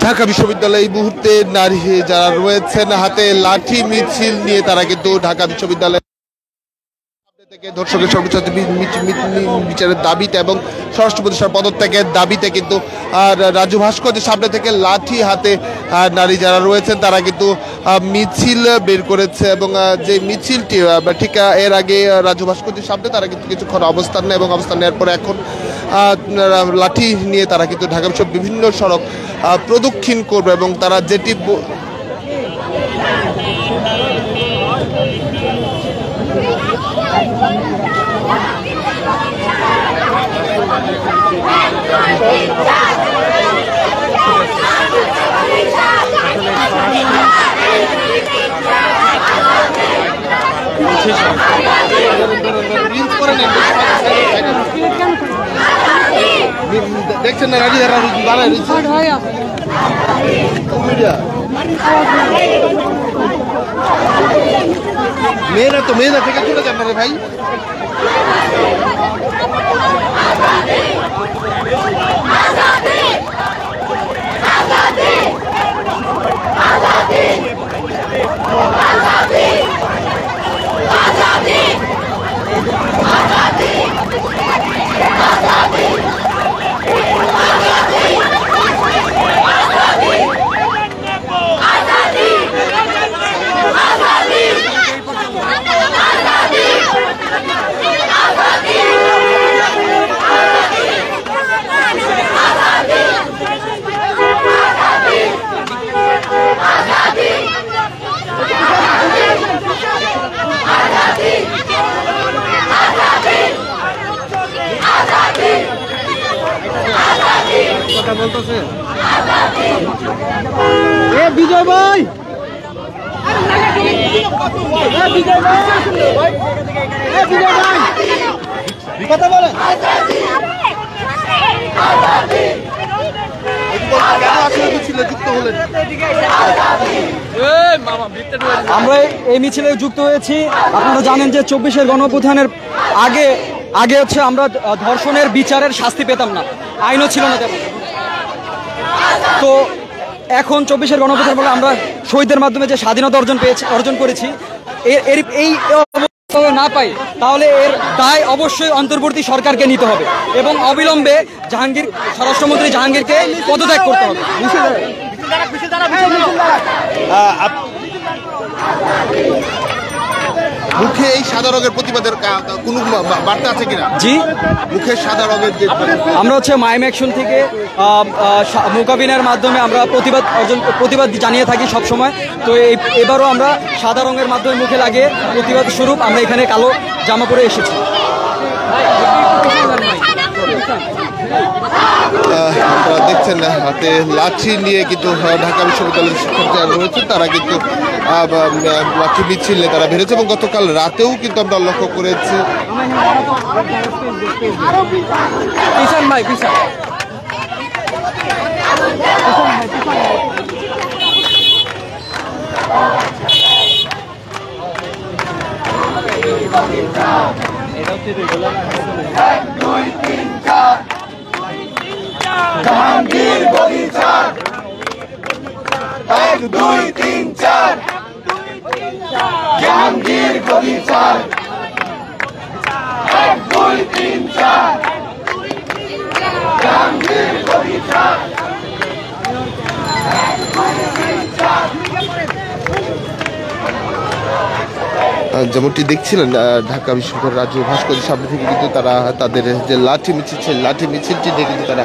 ঢাকা বিশ্ববিদ্যালয়ে এই মুহূর্তে নারী যারা রয়েছেন হাতে লাঠি মিছিল নিয়ে তারা কিন্তু ঢাকা বিশ্ববিদ্যালয় থেকে ধর্ষকের সর্বোচ্চ বিচারের দাবিতে এবং স্বরাষ্ট্র উপদেষ্টার পদত্যাগের দাবিতে কিন্তু রাজু ভাস্কর্যের সামনে থেকে লাঠি হাতে নারী যারা রয়েছেন তারা কিন্তু মিছিল বের করেছে এবং যে মিছিলটি ঠিক এর আগে রাজু ভাস্কর্যের সামনে তারা কিন্তু কিছুক্ষণ অবস্থান নেয় এবং অবস্থান নেওয়ার পরে এখন লাঠি নিয়ে তারা কিন্তু ঢাকা বিশ্বের বিভিন্ন সড়ক প্রদক্ষিণ করবে এবং তারা যেটি দেখছেন না রাজি মেয়েরা তো মেয়েরা থেকে চলে যান না রে ভাই। বিজয় ভাই কথা বলেন আমরা এই মিছিলে যুক্ত হয়েছি। আপনারা জানেন যে 24-এর গণঅভ্যুত্থানের আগে হচ্ছে আমরা ধর্ষণের বিচারের শাস্তি পেতাম না, আইনও ছিল না তেমন। তো এখন 24-এর গণঅভ্যুত্থানের ফলে আমরা শহীদদের মাধ্যমে যে স্বাধীনতা অর্জন করেছি, এই না পাই তাহলে এর দায় অবশ্যই অন্তর্বর্তী সরকারকে নিতে হবে এবং অবিলম্বে স্বরাষ্ট্রমন্ত্রী জাহাঙ্গীরকে পদত্যাগ করতে হবে। মুখে এই সাদা রঙের প্রতিবাদের কোনো বার্তা আছে কিনা? জি, মুখে সাদা রঙের যে আমরা হচ্ছে মাইম অ্যাকশন থেকে মোকাবিলার মাধ্যমে আমরা প্রতিবাদ জানিয়ে থাকি সব সময়। তো এবারও আমরা সাদা রঙের মাধ্যমে মুখে লাগিয়ে প্রতিবাদ স্বরূপ আমরা এখানে কালো জামা পরে এসেছি। আপনারা দেখছেন হাতে লাঠি নিয়ে কিন্তু ঢাকা বিশ্ববিদ্যালয়ের শিক্ষার্থীরা রয়েছে, তারা কিন্তু লাঠি মিছিল নিয়ে তারা বেরোচ্ছে এবং গতকাল রাতেও কিন্তু আমরা লক্ষ্য করেছি জাহাঙ্গীর বগিচার 1 2 3 4 জাহাঙ্গীর বগিচার 1 2 3 4 জাহাঙ্গীর বগিচার 1 2 3 4। যেমনটি দেখছিলেন ঢাকা বিশ্ববিদ্যালয়ের রাজু ভাস্কর্যের সামনে থেকে কিন্তু তারা তাদের যে লাঠি মিছিল লাঠি মিছিলটি দিয়ে কিন্তু তারা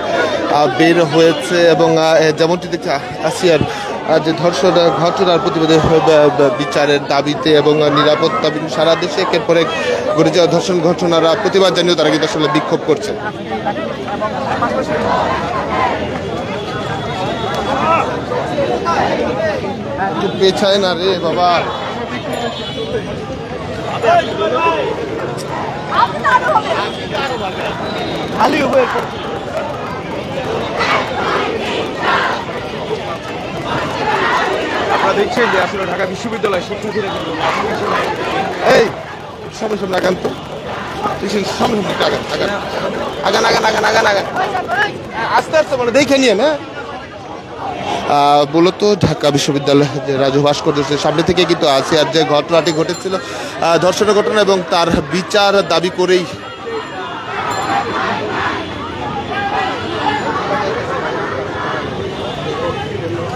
বের হয়েছে এবং যেমনটি দেখছি আসিয়ার যে ধর্ষণ ঘটনার প্রতিবাদে বিচারের দাবিতে এবং নিরাপত্তা সারা দেশে একের পর এক ঘটে যাওয়া ধর্ষণ ঘটনার প্রতিবাদ জানিয়েও তারা কিন্তু আসলে বিক্ষোভ করছে। পেছায় না রে বাবা, খালি আপনারা দেখছেন যে আসলে ঢাকা বিশ্ববিদ্যালয় শিক্ষার্থীরা কিন্তু এই সামনে সামনে আগান তো সামনে সামনে আগান আগান আগান আগান আগান আগান আস্তে আস্তে বলে দেখে নিয়ে না মূলত ঢাকা বিশ্ববিদ্যালয় যে রাজু ভাস্কর্যের সামনে থেকে কিন্তু আসিয়ার যে ঘটনাটি ঘটেছিল ধর্ষণের ঘটনা এবং তার বিচার দাবি করেই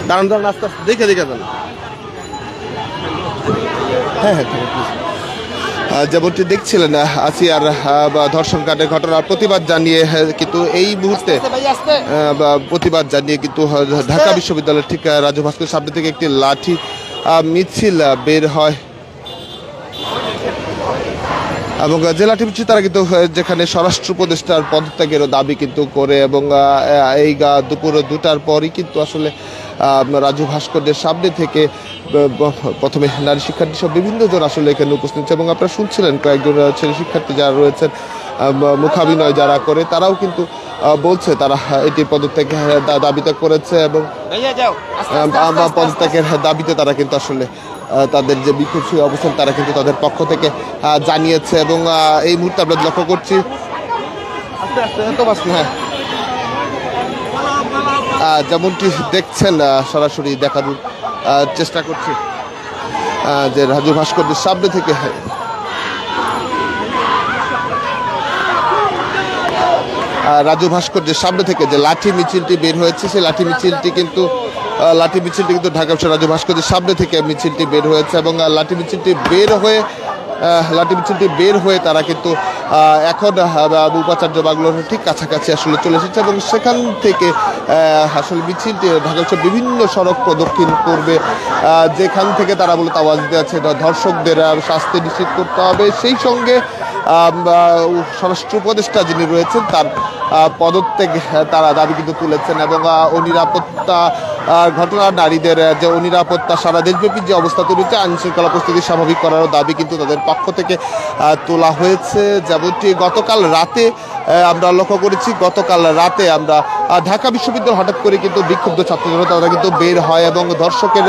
দাঁড়ান দাঁড়ান আস্তে আস্তে দেখে দেখে যান। হ্যাঁ হ্যাঁ যেমনটি দেখছিলেন আসিয়ার ধর্ষণ কাণ্ডের ঘটনার প্রতিবাদ জানিয়ে কিন্তু এই মুহূর্তে প্রতিবাদ জানিয়ে কিন্তু ঢাকা বিশ্ববিদ্যালয়ের ঠিক রাজু ভাস্করের সামনে থেকে একটি লাঠি মিছিল বের হয় এবং যে লাঠি মিছিল তারা কিন্তু যেখানে স্বরাষ্ট্র উপদেষ্টার পদত্যাগেরও দাবি কিন্তু করে এবং এই দুপুর 2টার পরই কিন্তু আসলে রাজু ভাস্কর্যের সামনে থেকে প্রথমে নারী শিক্ষার্থী সব বিভিন্ন জন আসলে এখানে উপস্থিত হচ্ছে এবং আপনারা শুনছিলেন কয়েকজন ছেলে শিক্ষার্থী যারা রয়েছেন মুখাভিনয় যারা করে তারাও কিন্তু বলছে তারা এটি পদত্যাগের দাবিতে করেছে এবং পদত্যাগের দাবিতে তারা কিন্তু আসলে তাদের যে বিক্ষোভ সেই অবস্থান তারা কিন্তু তাদের পক্ষ থেকে জানিয়েছে এবং এই মুহূর্তে আমরা লক্ষ্য করছি হ্যাঁ যেমনটি দেখছেন সরাসরি দেখানোর চেষ্টা করছি যে রাজু ভাস্কর্যের সামনে থেকে রাজু ভাস্কর্যের সামনে থেকে যে লাঠি মিছিলটি বের হয়েছে সেই লাঠি মিছিলটি কিন্তু ঢাকা রাজু ভাস্কর্যের সামনে থেকে মিছিলটি বের হয়েছে এবং লাঠি মিছিলটি বের হয়ে তারা কিন্তু এখন উপাচার্য বাংলোর ঠিক কাছাকাছি আসলে চলে এসেছে এবং সেখান থেকে আসলে মিছিলটি ঢাকা বিভিন্ন সড়ক প্রদক্ষিণ করবে যেখান থেকে তারা মূলত আওয়াজ দিয়েছে ধর্ষকদের শাস্তি নিশ্চিত করতে হবে সেই সঙ্গে স্বরাষ্ট্র উপদেষ্টা যিনি রয়েছেন তার পদত্যাগ তারা দাবি কিন্তু তুলেছেন এবং অনিরাপত্তা ঘটনা নারীদের যে অনিরাপত্তা সারা দেশব্যাপী যে অবস্থা তৈরি হচ্ছে আইন শৃঙ্খলা পরিস্থিতি স্বাভাবিক করারও দাবি কিন্তু তাদের পক্ষ থেকে তোলা হয়েছে যেমনটি গতকাল রাতে আমরা লক্ষ্য করেছি আমরা ঢাকা বিশ্ববিদ্যালয় হঠাৎ করে কিন্তু বিক্ষুব্ধ ছাত্র জনতা তারা কিন্তু বের হয় এবং ধর্ষকের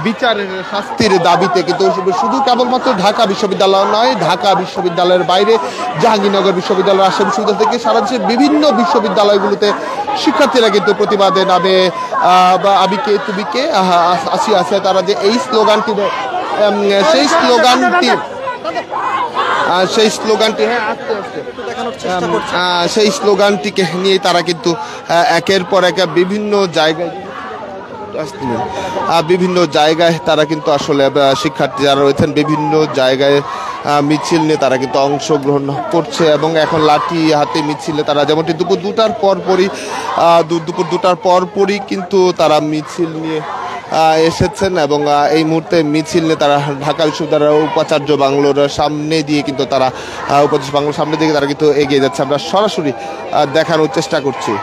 বিচারের শাস্তির দাবিতে কিন্তু শুধু কেবলমাত্র ঢাকা বিশ্ববিদ্যালয় নয় ঢাকা বিশ্ববিদ্যালয়ের বাইরে জাহাঙ্গীরনগর বিশ্ববিদ্যালয় রাজশাহী বিশ্ববিদ্যালয় থেকে সারা দেশের বিভিন্ন বিশ্ববিদ্যালয়গুলোতে শিক্ষার্থীরা কিন্তু প্রতিবাদে নামে আমি কে তুমি কে আসিয়া তারা যে এই স্লোগানটি সেই স্লোগানটিকে নিয়ে তারা কিন্তু একের পর এক বিভিন্ন জায়গায় তারা কিন্তু আসলে শিক্ষার্থী যারা রয়েছেন বিভিন্ন জায়গায় মিছিল নিয়ে তারা কিন্তু অংশগ্রহণ করছে এবং এখন লাঠি হাতে মিছিলে তারা যেমনটি দুপুর 2টার পরপরই কিন্তু তারা মিছিল নিয়ে এসেছেন এবং এই মুহূর্তে মিছিল নিয়ে তারা ঢাকা বিশ্ববিদ্যালয়ের উপাচার্য বাংলোর সামনে দিয়ে কিন্তু তারা উপাচার্য বাংলোর সামনে দিকে তারা কিন্তু এগিয়ে যাচ্ছে আমরা সরাসরি দেখানোর চেষ্টা করছি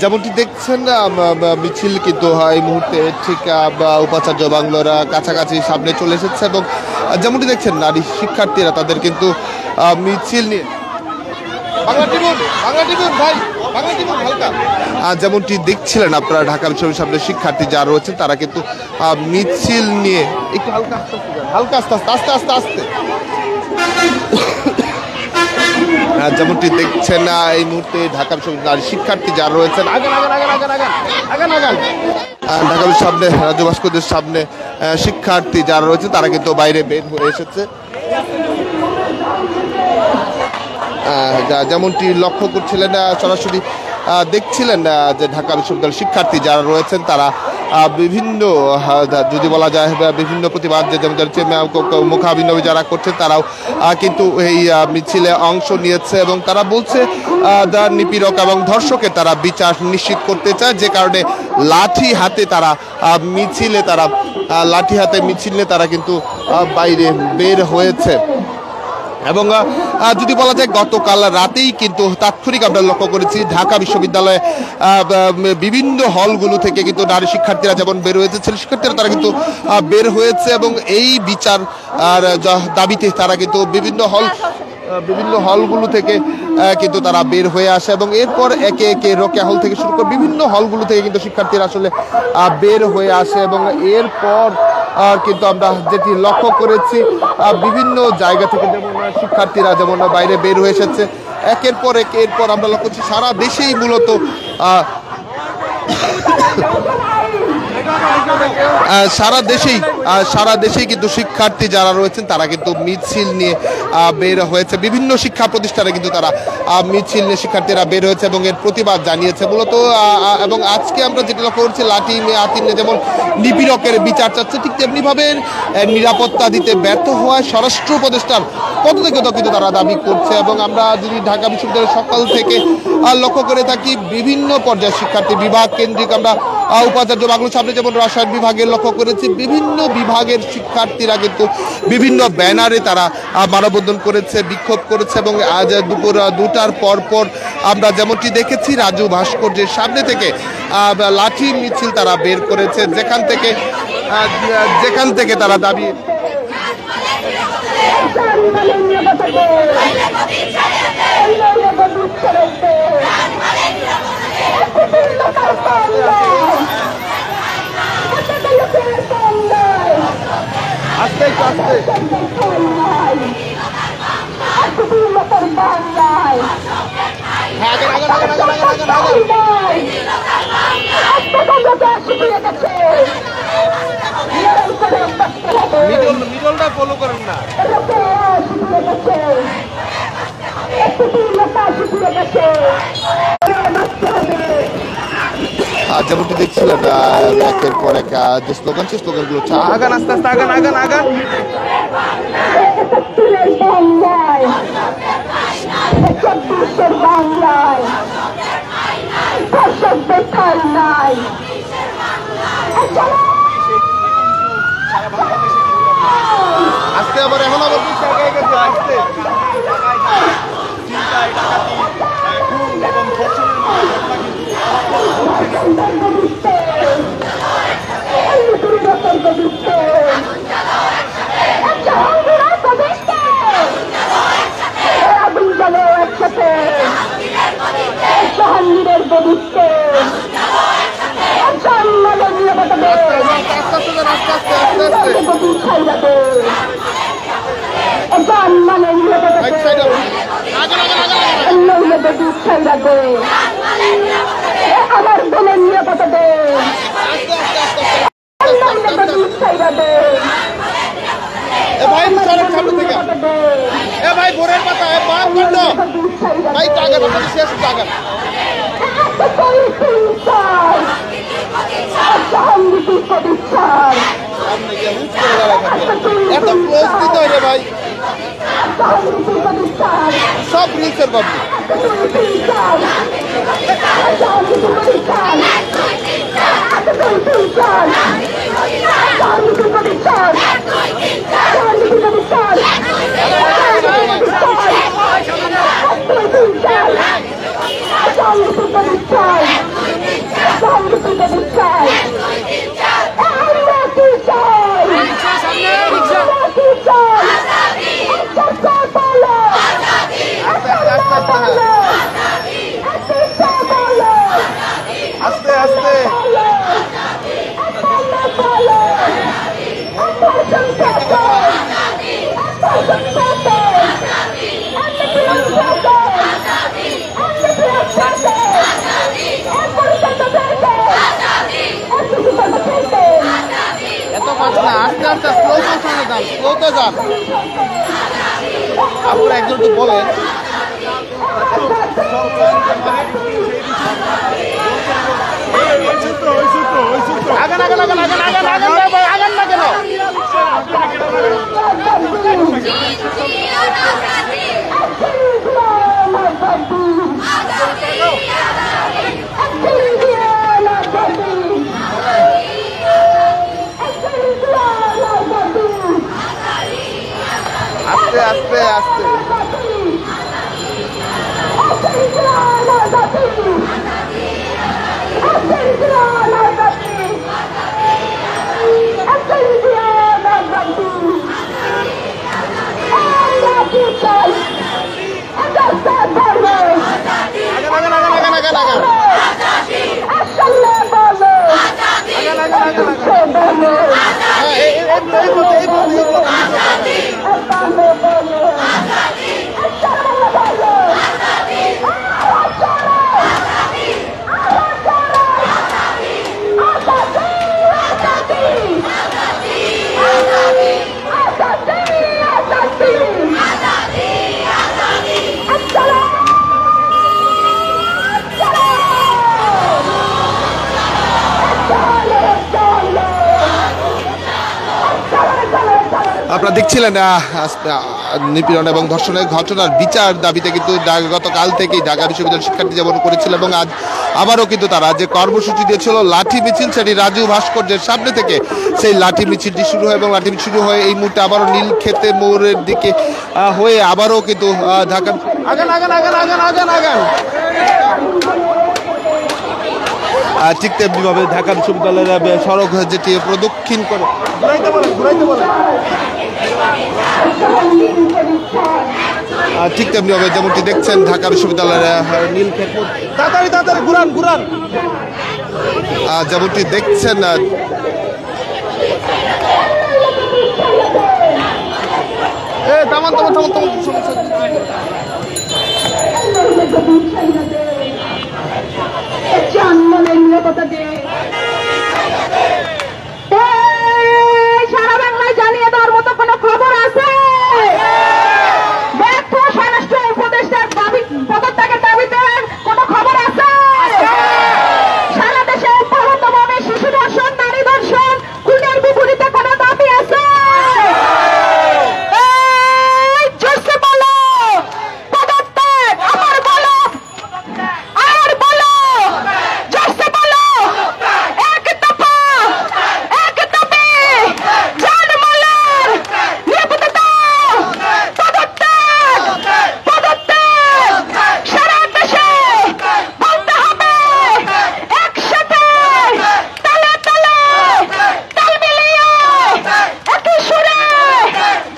যেমনটি দেখছেন মিছিল কিন্তু এই মুহূর্তে ঠিক উপাচার্য বাংলোর কাছাকাছি সামনে চলে এসেছে এবং যেমনটি দেখছেন নারী শিক্ষার্থীরা তাদের কিন্তু মিছিল নিয়ে যেমনটি দেখছিলেন আপনারা ঢাকা বিশ্ববিদ্যালয়ের সামনে শিক্ষার্থী যারা রয়েছেন তারা কিন্তু মিছিল নিয়ে একটু হালকা আস্তে যেমনটি দেখছেন এই মুহূর্তে ঢাকা বিশ্ববিদ্যালয়ের শিক্ষার্থী যারা রয়েছেন ঢাকা বিশ্ববিদ্যালয়ের সামনে রাজু ভাস্কর্যের সামনে শিক্ষার্থী যারা রয়েছে তারা কিন্তু বাইরে বের হয়ে এসেছে যেমনটি লক্ষ্য করছিলেন সরাসরি দেখছিলেন যে ঢাকা বিশ্ববিদ্যালয়ের শিক্ষার্থী যারা রয়েছেন তারা বিভিন্ন যদি বলা যায় বিভিন্ন প্রতিবাদ যেমন মুখাভিনয় যারা করছে তারাও কিন্তু এই মিছিলে অংশ নিয়েছে এবং তারা বলছে নিপীড়ক এবং ধর্ষকের তারা বিচার নিশ্চিত করতে চায় যে কারণে লাঠি হাতে মিছিল নিয়ে তারা কিন্তু বাইরে বের হয়েছে এবং যদি বলা যায় গতকাল রাতেই কিন্তু তাৎক্ষণিক আমরা লক্ষ্য করেছি ঢাকা বিশ্ববিদ্যালয়ে বিভিন্ন হলগুলো থেকে কিন্তু নারী শিক্ষার্থীরা যেমন বের হয়েছে, ছেলে শিক্ষার্থীরা তারা কিন্তু বের হয়েছে এবং এই বিচার দাবিতে তারা কিন্তু বিভিন্ন হলগুলো থেকে কিন্তু তারা বের হয়ে আসে এবং এরপর একে একে রোকেয়া হল থেকে শুরু করে বিভিন্ন হলগুলো থেকে কিন্তু শিক্ষার্থীরা আসলে বের হয়ে আসে এবং এরপর কিন্তু আমরা যেটি লক্ষ্য করেছি বিভিন্ন জায়গা থেকে যেমন শিক্ষার্থীরা যেমন বাইরে বের হয়ে এসেছে একের পর আমরা লক্ষ্য করছি সারা দেশেই মূলত সারা দেশেই কিন্তু শিক্ষার্থী যারা রয়েছেন তারা কিন্তু মিছিল নিয়ে বের হয়েছে। বিভিন্ন শিক্ষা প্রতিষ্ঠানে কিন্তু তারা মিছিল নিয়ে শিক্ষার্থীরা বের হয়েছে এবং এর প্রতিবাদ জানিয়েছে মূলত। এবং আজকে আমরা যেটা লক্ষ্য করছি লাঠি নিয়ে হাতি নিয়ে যেমন নিপীড়কের বিচার চাচ্ছে, ঠিক তেমনিভাবে নিরাপত্তা দিতে ব্যর্থ হওয়ায় স্বরাষ্ট্র উপদেষ্টার পদত্যাগও কিন্তু তারা দাবি করছে। এবং আমরা যদি ঢাকা বিশ্ববিদ্যালয়ের সকাল থেকে লক্ষ্য করে থাকি বিভিন্ন পর্যায়ের শিক্ষার্থী বিভাগ কেন্দ্রিক আমরা উপাচার্য বাংলা সামনে যেমন রসায়ন বিভাগে লক্ষ্য করেছি, বিভিন্ন বিভাগের শিক্ষার্থীরা কিন্তু বিভিন্ন ব্যানারে তারা মানববন্ধন করেছে, বিক্ষোভ করেছে এবং আজ দুপুর 2টার পর আমরা যেমনটি দেখেছি রাজু ভাস্কর্যের সামনে থেকে লাঠি মিছিল তারা বের করেছে, যেখান থেকে তারা দাবি আস্তে মিডলটা ফলো করেন না। যেমনটি দেখছিলেন একের পর এক যে স্লোগান সেই স্লোগানগুলো আগান আস্তে আস্তে আগান আস্তে আবার এখন আবার আস্তে আমার বোনের নিরাপত্তা দে, ভাই ভোরের পাতা ভাই টাকা শেষ টাকা এত ক্লোজ দিতে হয় রে ভাই, সব রিলসের পাবলিক আস্তে আস্তে এত ফাস্ট না, আস্তে আস্তে স্লোতে যান। আপনারা একজন তো বলেন আগান আগান আগান আগান আগান আগান আগান না কেন আস্তে আস্তে আসতে আপনারা দেখছিলেন নিপীড়ন এবং ধর্ষণের ঘটনার বিচার দাবিতে কিন্তু গতকাল থেকেই ঢাকা বিশ্ববিদ্যালয়ের শিক্ষার্থী যেমন করেছিল এবং আজ আবারও কিন্তু তারা যে কর্মসূচি দিয়েছিল লাঠি মিছিল, সেটি রাজু ভাস্কর্যের সামনে থেকে সেই লাঠি মিছিলটি শুরু হয় এবং লাঠি মিছিল শুরু হয়ে এই মুহূর্তে আবারও নীলক্ষেতে মোড়ের দিকে হয়ে আবারও কিন্তু ঢাকা ঠিক তেমনিভাবে ঢাকা বিশ্ববিদ্যালয়ের সড়ক যেটি প্রদক্ষিণ করে ঠিক তেমনিভাবে যেমনটি দেখছেন ঢাকা বিশ্ববিদ্যালয়ের নীলক্ষেত ঘুরান যেমনটি দেখছেন সারা বাংলায় জানিয়ে দেওয়ার মতো কোন খবর আছে? ব্যর্থ স্বরাষ্ট্র উপদেষ্টার পদত্যাগের দাবিতে কোন খবর আছে? সারা দেশে অব্যাহতভাবে শিশু ধর্ষণ, নারী ধর্ষণ, খুনের বিপরীতে কোন দাবি আছে? জোরসে বলো পদত্যাগ, আমার বলো আর বলো, জোরসে বলো এক দফা, এক দাবি, জানমালের নিরাপত্তা দাও, পদত্যাগ, পদত্যাগ, সারা দেশে বলতে হবে একসাথে, তালে তালে, তাল মিলিয়ে, একই সুরে,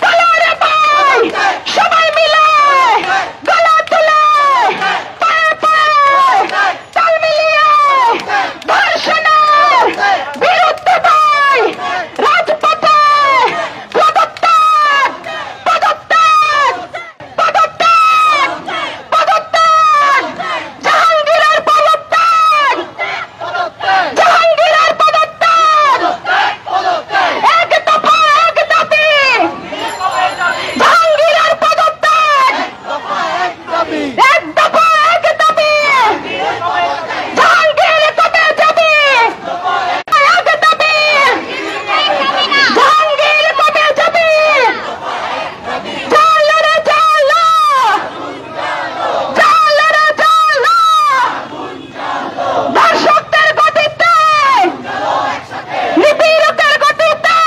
গলারে ভাই, সবাই মিলে, গলা তুলে, পায়ে পায়ে, তাল মিলিয়ে, ধর্ষণের বিরুদ্ধে ভাই, রাজপথে, পদত্যাগ, পদত্যাগ, পদত্যাগ, পদত্যাগ, জাহাঙ্গীরের পদত্যাগ, জাহাঙ্গীরের পদত্যাগ, এক দফা, এক দাবি, জাহাঙ্গীরের পদত্যাগ, এক দফা, এক দাবি, জাহাঙ্গীর কবে যাবে? এক দাবি, জাহাঙ্গীর কবে যাবে? চলো রে চলো, চলো রে চলো, দর্শকদের গতিতে, নিপীড়কের গতিতে,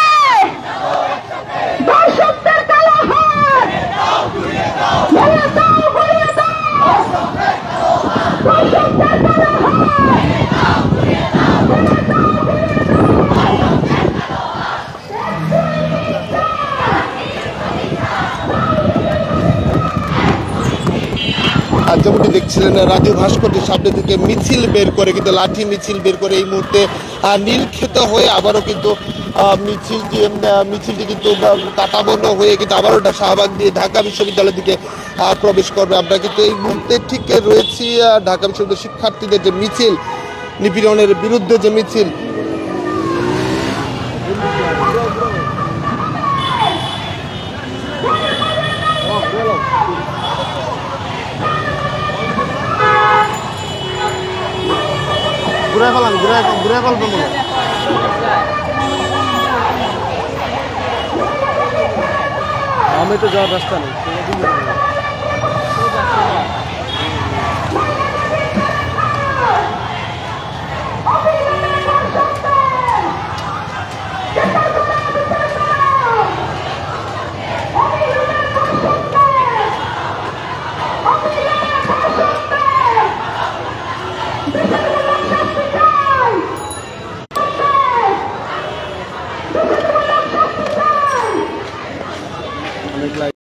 দর্শকদের কালো হাত ঘুরিয়ে দাও, ঘুরিয়ে দাও, দর্শকদের কালো আর যেমনটি দেখছিলেন রাজু ভাস্কর্যের সামনে থেকে মিছিল বের করে কিন্তু লাঠি মিছিল বের করে এই মুহূর্তে নীলক্ষেত হয়ে আবারও কিন্তু মিছিলটি কিন্তু কাটাবন্ধ হয়ে কিন্তু আবারও শাহবাগ দিয়ে ঢাকা বিশ্ববিদ্যালয়ের দিকে প্রবেশ করবে। আমরা কিন্তু এই মুহূর্তে ঠিক রয়েছি ঢাকা বিশ্ববিদ্যালয়ের শিক্ষার্থীদের যে মিছিল, নিপীড়নের বিরুদ্ধে যে মিছিল, আমি তো যাওয়ার রাস্তা নেই। অনেক